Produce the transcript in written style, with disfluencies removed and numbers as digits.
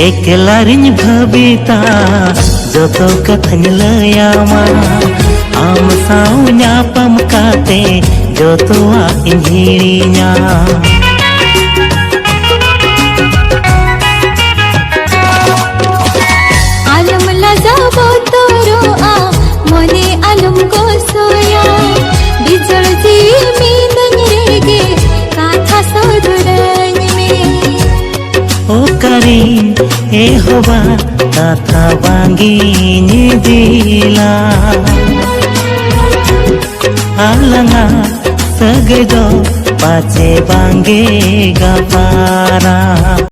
एकलारिन भबिता जोतो कथन लयामा आम साव न्यापम काते जोतोआ इंहिड़िया आलम लजाबो तोरोआ मने आलम को सोया बिजल जी मींदन रेगे काथा सोदरन में ओ करीम ए होबा काथा बांगी निदिला आलंगा सगदो पाचे बांगे गपारा।